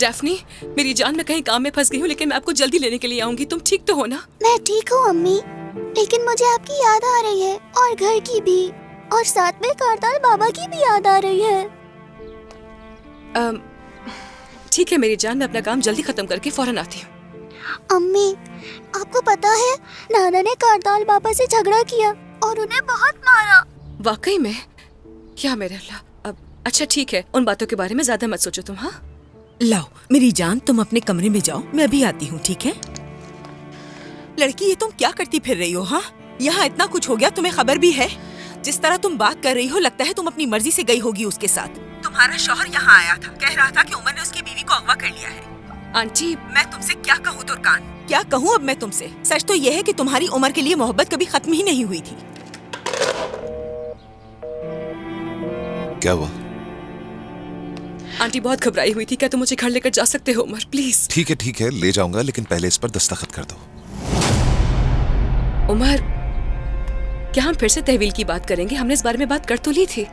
Daphne, मेरी जान, मैं कहीं काम में फंस गई हूँ, लेकिन मैं आपको जल्दी लेने के लिए आऊंगी। तुम ठीक तो हो ना? मैं ठीक हूँ अम्मी, लेकिन मुझे आपकी याद आ रही है और घर की भी, और साथ में कारताल बाबा की भी याद आ रही है। ठीक है मेरी जान, मैं अपना काम जल्दी खत्म करके फौरन आती हूँ। अम्मी, आपको पता है नाना ने कारताल बाबा से झगड़ा किया और उन्हें बहुत मारा। वाकई में? क्या मेरे अल्लाह। अब अच्छा ठीक है, उन बातों के बारे में ज्यादा मत सोचो तुम। हाँ लाओ मेरी जान, तुम अपने कमरे में जाओ, मैं भी आती हूँ, ठीक है? लड़की, ये तुम क्या करती फिर रही हो? हाँ, यहाँ इतना कुछ हो गया, तुम्हें खबर भी है? जिस तरह तुम बात कर रही हो, लगता है तुम अपनी मर्जी से गई होगी उसके साथ। तुम्हारा शौहर यहाँ आया था, कह रहा था कि उमर ने उसकी बीवी को अगवा कर लिया है। आंटी, मैं तुमसे क्या कहूँ तुर्कान, क्या कहूँ अब मैं तुमसे? सच तो यह है कि तुम्हारी उमर के लिए मोहब्बत कभी खत्म ही नहीं हुई थी। क्या हुआ? आंटी बहुत घबराई हुई थी। क्या तुम मुझे घर लेकर जा सकते हो उमर, प्लीज? ठीक है, ले जाऊंगा, लेकिन पहले इस पर दस्तखत कर दो। उमर, क्या हम फिर से तहवील की बात करेंगे? हमने इस बारे में बात कर तो ली थी।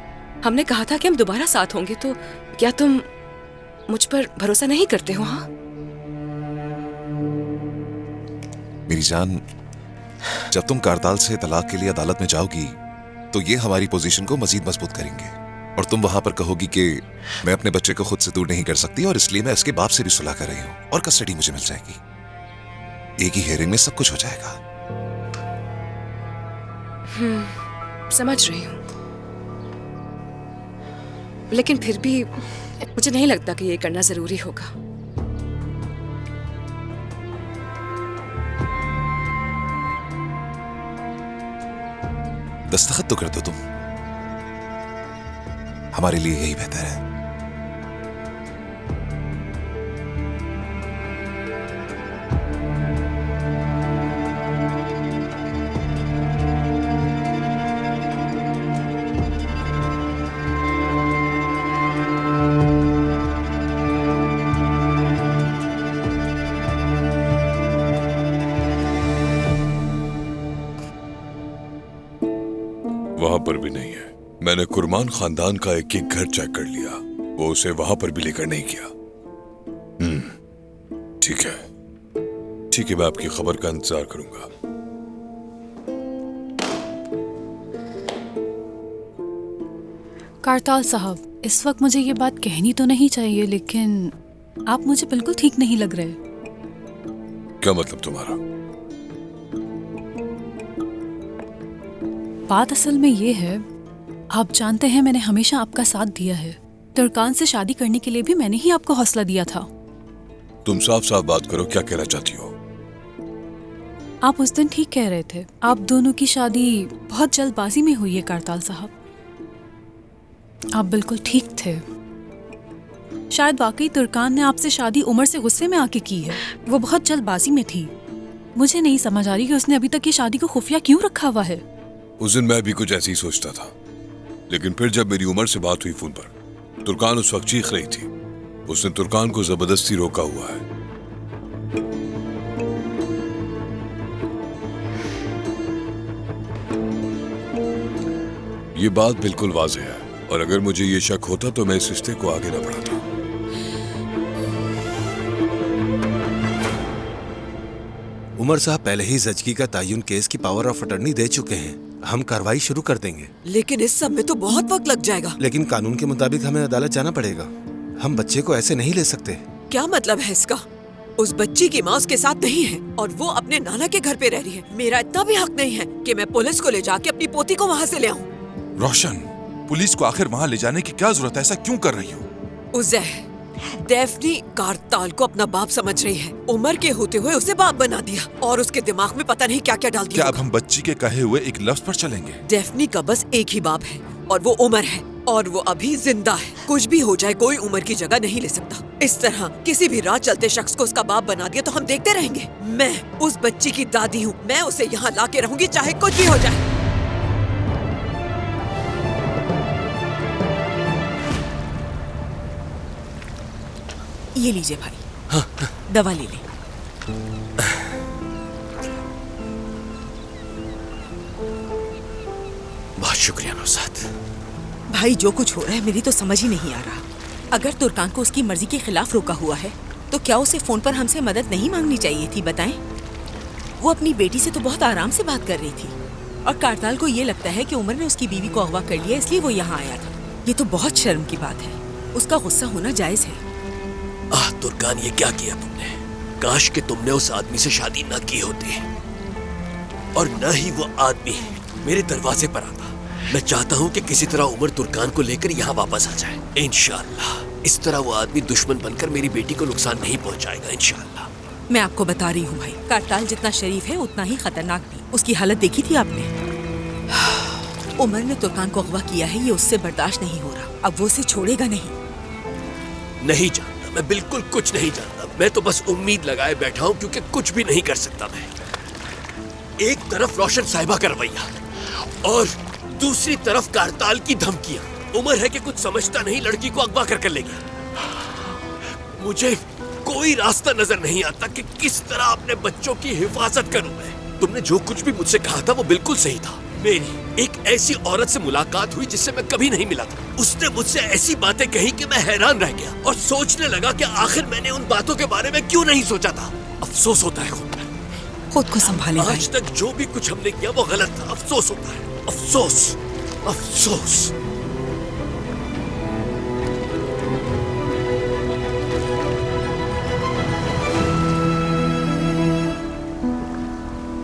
हमने कहा था कि हम दोबारा साथ होंगे, तो क्या तुम मुझ पर भरोसा नहीं करते हो? हाँ मेरी जान, जब तुम कारताल से तलाक के लिए अदालत में जाओगी तो ये हमारी पोजीशन को मजीद मजबूत करेंगे, और तुम वहां पर कहोगी कि मैं अपने बच्चे को खुद से दूर नहीं कर सकती और इसलिए मैं इसके बाप से भी सुलह कर रही हूँ और कस्टडी मुझे मिल जाएगी। एक ही हियरिंग में सब कुछ हो जाएगा। समझ रही हूँ, लेकिन फिर भी मुझे नहीं लगता कि ये करना जरूरी होगा। दस्तखत तो कर दो तुम, हमारे लिए यही बेहतर है। वहां पर भी नहीं है। मैंने कुरमान खानदान का एक एक घर चेक कर लिया, वो उसे वहां पर भी लेकर नहीं किया। ठीक है, मैं आपकी खबर का इंतजार करूंगा। कारताल साहब, इस वक्त मुझे ये बात कहनी तो नहीं चाहिए, लेकिन आप मुझे बिल्कुल ठीक नहीं लग रहे। क्या मतलब तुम्हारा? बात असल में ये है, आप जानते हैं मैंने हमेशा आपका साथ दिया है। तुर्कान से शादी करने के लिए भी मैंने ही आपको हौसला दिया था। तुम साफ साफ बात करो, क्या कहना चाहती हो? आप उस दिन ठीक कह रहे थे, आप दोनों की शादी बहुत जल्दबाजी में हुई है कारताल साहब। आप बिल्कुल ठीक थे। शायद वाकई तुर्कान ने आपसे शादी उमर से गुस्से में आके की है। वो बहुत जल्दबाजी में थी। मुझे नहीं समझ आ रही कि उसने अभी तक ये शादी को खुफिया क्यों रखा हुआ है। उस दिन मैं भी कुछ ऐसे ही सोचता था, लेकिन फिर जब मेरी उमर से बात हुई फोन पर, तुर्कान उस वक्त चीख रही थी। उसने तुर्कान को जबरदस्ती रोका हुआ है। ये बात बिल्कुल वाज़ेह है, और अगर मुझे ये शक होता तो मैं इस रिश्ते को आगे न बढ़ाता। उमर साहब पहले ही जचकी का तायुन केस की पावर ऑफ अटर्नी दे चुके हैं। हम कार्रवाई शुरू कर देंगे। लेकिन इस सब में तो बहुत वक्त लग जाएगा। लेकिन कानून के मुताबिक हमें अदालत जाना पड़ेगा। हम बच्चे को ऐसे नहीं ले सकते। क्या मतलब है इसका? उस बच्ची की माँ उसके साथ नहीं है और वो अपने नाना के घर पे रह रही है। मेरा इतना भी हक नहीं है कि मैं पुलिस को ले जाके अपनी पोती को वहाँ से ले आऊँ। रोशन, पुलिस को आखिर वहाँ ले जाने की क्या जरूरत है? ऐसा क्यों कर रही हो? उज़ैह, डैफ्नी कारताल को अपना बाप समझ रही है। उमर के होते हुए उसे बाप बना दिया और उसके दिमाग में पता नहीं क्या क्या डाल दिया। क्या अब हम बच्ची के कहे हुए एक लफ्ज पर चलेंगे? डैफ्नी का बस एक ही बाप है और वो उमर है, और वो अभी जिंदा है। कुछ भी हो जाए, कोई उमर की जगह नहीं ले सकता। इस तरह किसी भी राह चलते शख्स को उसका बाप बना दिया तो हम देखते रहेंगे। मैं उस बच्ची की दादी हूँ, मैं उसे यहाँ ला के रहूंगी चाहे कुछ भी हो जाए। ये लीजिए भाई। हाँ, दवा ले लें। बहुत शुक्रिया नौशाद। भाई, जो कुछ हो रहा है मेरी तो समझ ही नहीं आ रहा। अगर तुर्कान को उसकी मर्जी के खिलाफ रोका हुआ है तो क्या उसे फोन पर हमसे मदद नहीं मांगनी चाहिए थी? बताएं। वो अपनी बेटी से तो बहुत आराम से बात कर रही थी और कारताल को ये लगता है कि उमर ने उसकी बीवी को अगवा कर लिया इसलिए वो यहाँ आया था। ये तो बहुत शर्म की बात है। उसका गुस्सा होना जायज है। आह तुर्कान, ये क्या किया तुमने? काश कि तुमने उस आदमी से शादी न की होती और न ही वो आदमी मेरे दरवाजे पर आता। मैं चाहता हूँ कि किसी तरह उमर तुर्कान को लेकर यहाँ वापस आ जाए इंशाअल्लाह। इस तरह वो आदमी दुश्मन बनकर मेरी बेटी को नुकसान नहीं पहुँचाएगा इंशाअल्लाह। मैं आपको बता रही हूँ भाई, कारताल जितना शरीफ है उतना ही खतरनाक भी। उसकी हालत देखी थी आपने? उमर ने तुर्कान को अगवा किया है, ये उससे बर्दाश्त नहीं हो रहा। अब वो उसे छोड़ेगा नहीं जानता, मैं बिल्कुल कुछ नहीं जानता। मैं तो बस उम्मीद लगाए बैठा हूँ क्योंकि कुछ भी नहीं कर सकता मैं। एक तरफ रोशन साहिबा का रवैया और दूसरी तरफ कारताल की धमकियां। उमर है कि कुछ समझता नहीं, लड़की को अगवा कर ले गया। मुझे कोई रास्ता नजर नहीं आता कि किस तरह अपने बच्चों की हिफाजत करूं मैं। तुमने जो कुछ भी मुझसे कहा था वो बिल्कुल सही था। मेरी एक ऐसी औरत से मुलाकात हुई जिससे मैं कभी नहीं मिला था। उसने मुझसे ऐसी बातें कही कि मैं हैरान रह गया और सोचने लगा कि आखिर मैंने उन बातों के बारे में क्यों नहीं सोचा था। अफसोस होता है खुद को संभाले। आज तक जो भी कुछ हमने किया वो गलत था। अफसोस होता है, अफसोस, अफसोस।